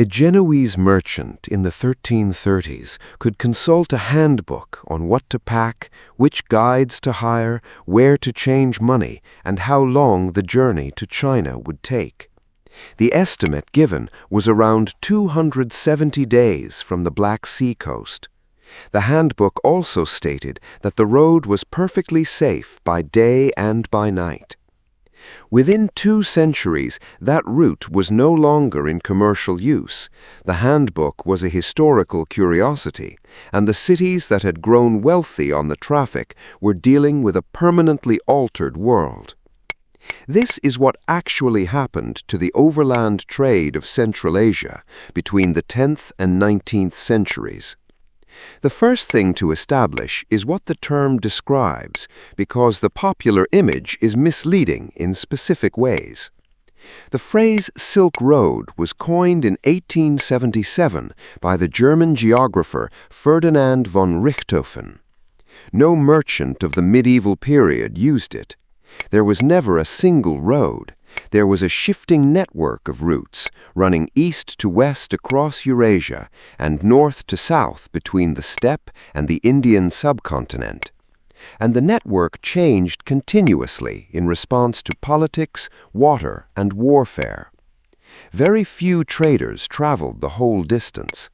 A Genoese merchant in the 1330s could consult a handbook on what to pack, which guides to hire, where to change money, and how long the journey to China would take. The estimate given was around 270 days from the Black Sea coast. The handbook also stated that the road was perfectly safe by day and by night. Within 2 centuries, that route was no longer in commercial use. The handbook was a historical curiosity, and the cities that had grown wealthy on the traffic were dealing with a permanently altered world. This is what actually happened to the overland trade of Central Asia between the 10th and 19th centuries. The first thing to establish is what the term describes, because the popular image is misleading in specific ways. The phrase Silk Road was coined in 1877 by the German geographer Ferdinand von Richthofen. No merchant of the medieval period used it. There was never a single road. There was a shifting network of routes, running east to west across Eurasia and north to south between the steppe and the Indian subcontinent. And the network changed continuously in response to politics, water, and warfare. Very few traders traveled the whole distance.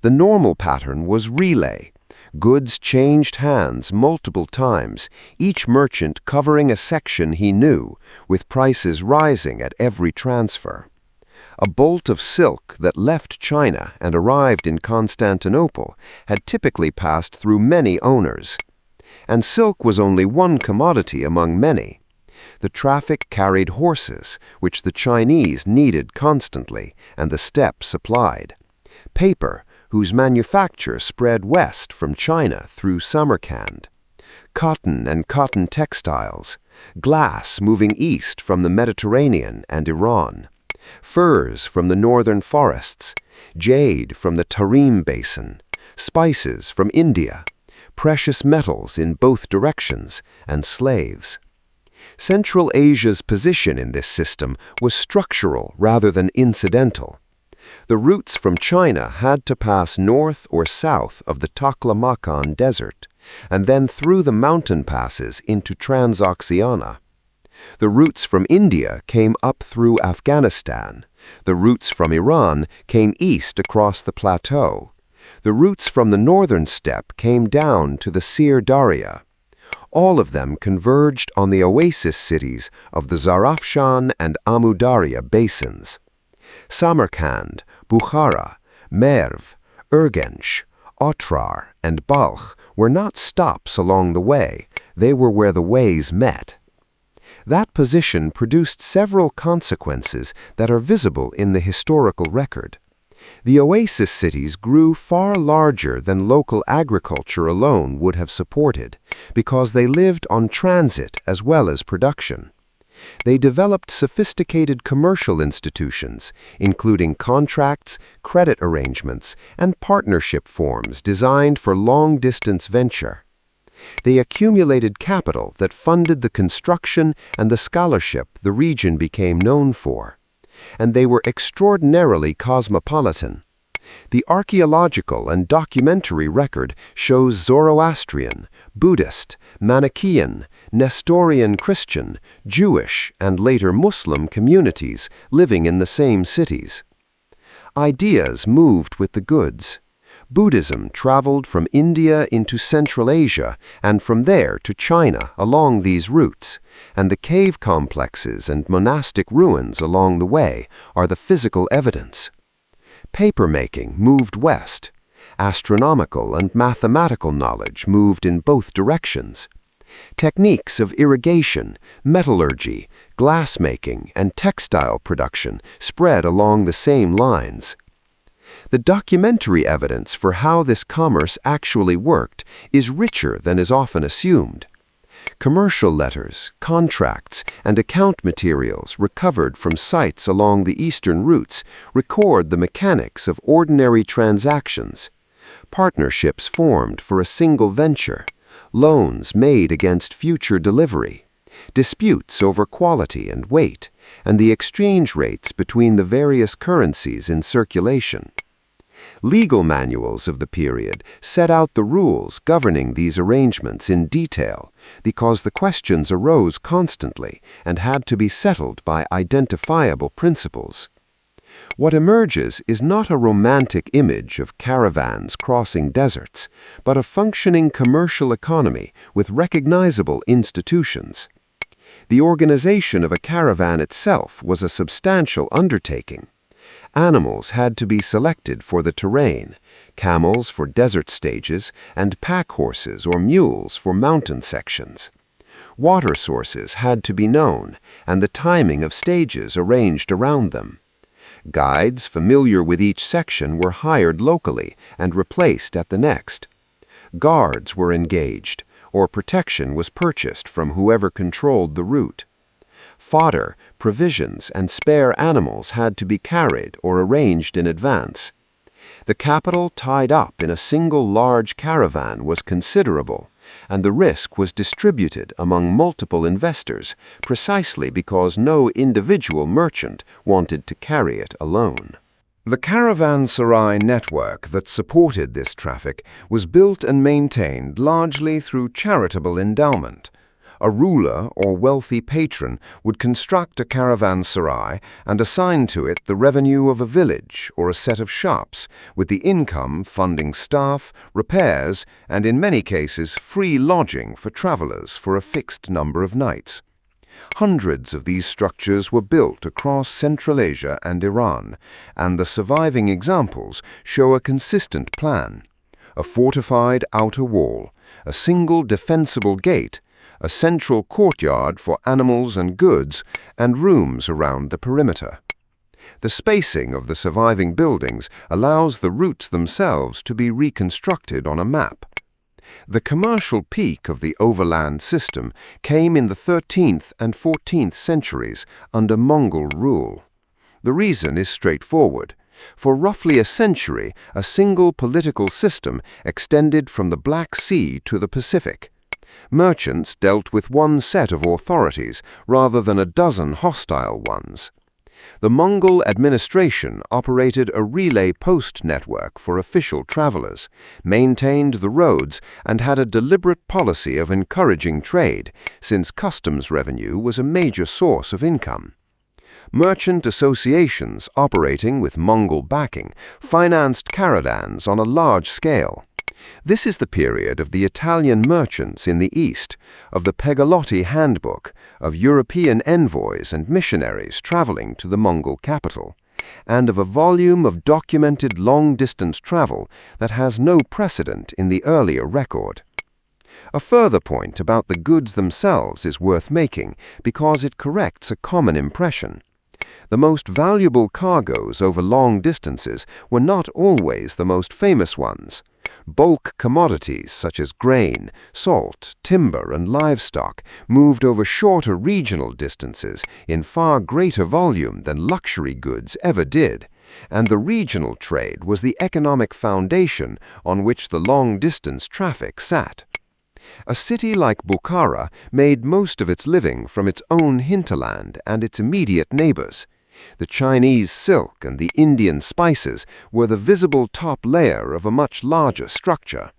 The normal pattern was relay. Goods changed hands multiple times, each merchant covering a section he knew, with prices rising at every transfer. A bolt of silk that left China and arrived in Constantinople had typically passed through many owners. And silk was only one commodity among many. The traffic carried horses, which the Chinese needed constantly, and the steppe supplied. Paper, whose manufacture spread west from China through Samarkand. Cotton and cotton textiles. Glass moving east from the Mediterranean and Iran. Furs from the northern forests. Jade from the Tarim Basin. Spices from India. Precious metals in both directions, and slaves. Central Asia's position in this system was structural rather than incidental. The routes from China had to pass north or south of the Taklamakan Desert, and then through the mountain passes into Transoxiana. The routes from India came up through Afghanistan. The routes from Iran came east across the plateau. The routes from the northern steppe came down to the Sir Daria. All of them converged on the oasis cities of the Zarafshan and Amu Darya basins. Samarkand, Bukhara, Merv, Urgench, Otrar, and Balkh were not stops along the way, they were where the ways met. That position produced several consequences that are visible in the historical record. The oasis cities grew far larger than local agriculture alone would have supported, because they lived on transit as well as production. They developed sophisticated commercial institutions, including contracts, credit arrangements, and partnership forms designed for long-distance venture. They accumulated capital that funded the construction and the scholarship the region became known for. And they were extraordinarily cosmopolitan. The archaeological and documentary record shows Zoroastrian, Buddhist, Manichaean, Nestorian Christian, Jewish, and later Muslim communities living in the same cities. Ideas moved with the goods. Buddhism traveled from India into Central Asia and from there to China along these routes, and the cave complexes and monastic ruins along the way are the physical evidence. Papermaking moved west. Astronomical and mathematical knowledge moved in both directions. Techniques of irrigation, metallurgy, glassmaking, and textile production spread along the same lines. The documentary evidence for how this commerce actually worked is richer than is often assumed. Commercial letters, contracts, and account materials recovered from sites along the eastern routes record the mechanics of ordinary transactions. Partnerships formed for a single venture, loans made against future delivery, disputes over quality and weight, and the exchange rates between the various currencies in circulation. Legal manuals of the period set out the rules governing these arrangements in detail because the questions arose constantly and had to be settled by identifiable principles. What emerges is not a romantic image of caravans crossing deserts, but a functioning commercial economy with recognizable institutions. The organization of a caravan itself was a substantial undertaking. Animals had to be selected for the terrain, camels for desert stages, and pack horses or mules for mountain sections. Water sources had to be known, and the timing of stages arranged around them. Guides familiar with each section were hired locally and replaced at the next. Guards were engaged, or protection was purchased from whoever controlled the route. Fodder, provisions, and spare animals had to be carried or arranged in advance. The capital tied up in a single large caravan was considerable, and the risk was distributed among multiple investors precisely because no individual merchant wanted to carry it alone. The caravanserai network that supported this traffic was built and maintained largely through charitable endowment. A ruler or wealthy patron would construct a caravanserai and assign to it the revenue of a village or a set of shops, with the income funding staff, repairs, and in many cases free lodging for travelers for a fixed number of nights. Hundreds of these structures were built across Central Asia and Iran, and the surviving examples show a consistent plan. A fortified outer wall, a single defensible gate, a central courtyard for animals and goods, and rooms around the perimeter. The spacing of the surviving buildings allows the routes themselves to be reconstructed on a map. The commercial peak of the overland system came in the 13th and 14th centuries under Mongol rule. The reason is straightforward. For roughly a century, a single political system extended from the Black Sea to the Pacific. Merchants dealt with one set of authorities rather than a dozen hostile ones. The Mongol administration operated a relay post network for official travelers, maintained the roads, and had a deliberate policy of encouraging trade, since customs revenue was a major source of income. Merchant associations operating with Mongol backing financed caravans on a large scale. This is the period of the Italian merchants in the East, of the Pegalotti handbook, of European envoys and missionaries traveling to the Mongol capital, and of a volume of documented long-distance travel that has no precedent in the earlier record. A further point about the goods themselves is worth making because it corrects a common impression. The most valuable cargoes over long distances were not always the most famous ones. Bulk commodities such as grain, salt, timber, and livestock moved over shorter regional distances in far greater volume than luxury goods ever did, and the regional trade was the economic foundation on which the long-distance traffic sat. A city like Bukhara made most of its living from its own hinterland and its immediate neighbors. The Chinese silk and the Indian spices were the visible top layer of a much larger structure.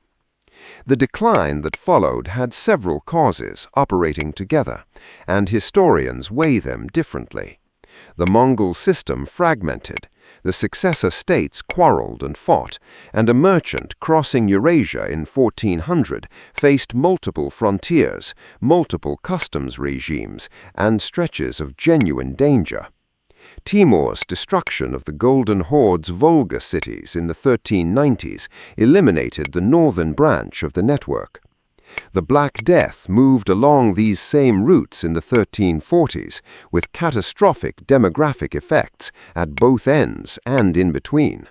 The decline that followed had several causes operating together, and historians weigh them differently. The Mongol system fragmented, the successor states quarreled and fought, and a merchant crossing Eurasia in 1400 faced multiple frontiers, multiple customs regimes, and stretches of genuine danger. Timur's destruction of the Golden Horde's Volga cities in the 1390s eliminated the northern branch of the network. The Black Death moved along these same routes in the 1340s, with catastrophic demographic effects at both ends and in between.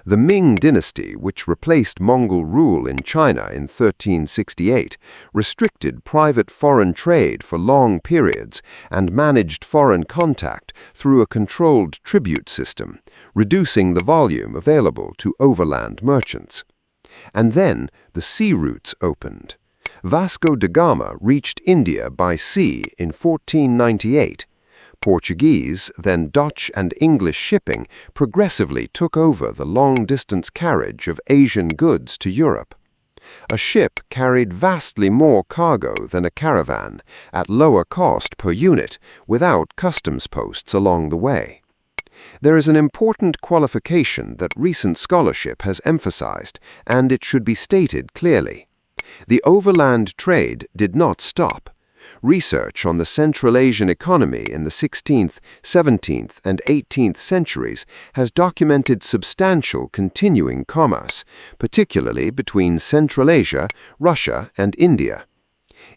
The Ming dynasty, which replaced Mongol rule in China in 1368, restricted private foreign trade for long periods and managed foreign contact through a controlled tribute system, reducing the volume available to overland merchants. And then the sea routes opened. Vasco da Gama reached India by sea in 1498. Portuguese, then Dutch and English shipping progressively took over the long-distance carriage of Asian goods to Europe. A ship carried vastly more cargo than a caravan, at lower cost per unit, without customs posts along the way. There is an important qualification that recent scholarship has emphasized, and it should be stated clearly. The overland trade did not stop. Research on the Central Asian economy in the 16th, 17th, and 18th centuries has documented substantial continuing commerce, particularly between Central Asia, Russia, and India.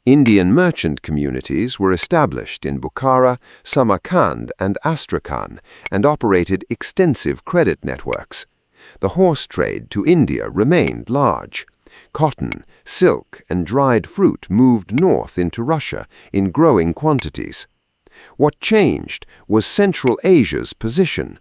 Indian merchant communities were established in Bukhara, Samarkand, and Astrakhan, and operated extensive credit networks. The horse trade to India remained large. Cotton, silk, and dried fruit moved north into Russia in growing quantities. What changed was Central Asia's position.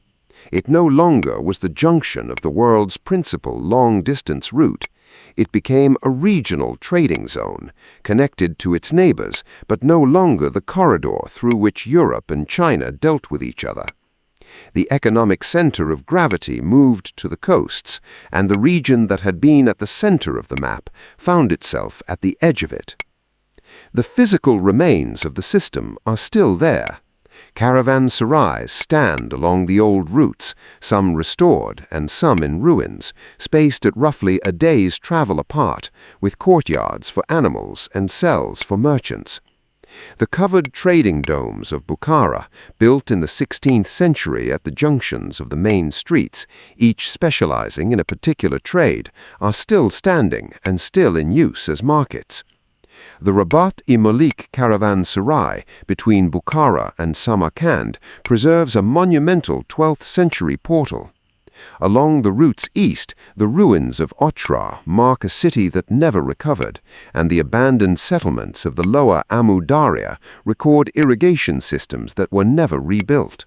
It no longer was the junction of the world's principal long-distance route. It became a regional trading zone, connected to its neighbors, but no longer the corridor through which Europe and China dealt with each other. The economic center of gravity moved to the coasts, and the region that had been at the center of the map found itself at the edge of it. The physical remains of the system are still there. Caravanserais stand along the old routes, some restored and some in ruins, spaced at roughly a day's travel apart, with courtyards for animals and cells for merchants. The covered trading domes of Bukhara, built in the 16th century at the junctions of the main streets, each specializing in a particular trade, are still standing and still in use as markets. The Rabat-i-Malik caravanserai between Bukhara and Samarkand preserves a monumental 12th century portal. Along the route's east, the ruins of Otrar mark a city that never recovered, and the abandoned settlements of the lower Amu Darya record irrigation systems that were never rebuilt.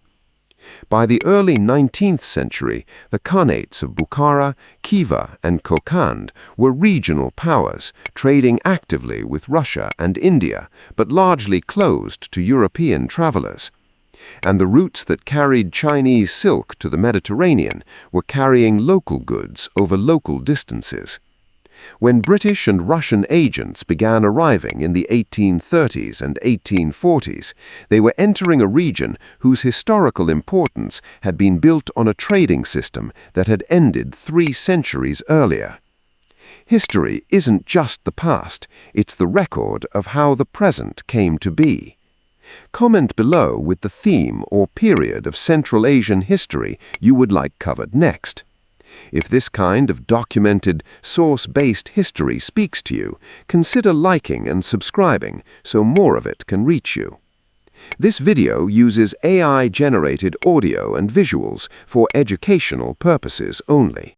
By the early 19th century, the Khanates of Bukhara, Khiva, and Kokand were regional powers, trading actively with Russia and India, but largely closed to European travelers. And the routes that carried Chinese silk to the Mediterranean were carrying local goods over local distances. When British and Russian agents began arriving in the 1830s and 1840s, they were entering a region whose historical importance had been built on a trading system that had ended 3 centuries earlier. History isn't just the past, it's the record of how the present came to be. Comment below with the theme or period of Central Asian history you would like covered next. If this kind of documented, source-based history speaks to you, consider liking and subscribing so more of it can reach you. This video uses AI-generated audio and visuals for educational purposes only.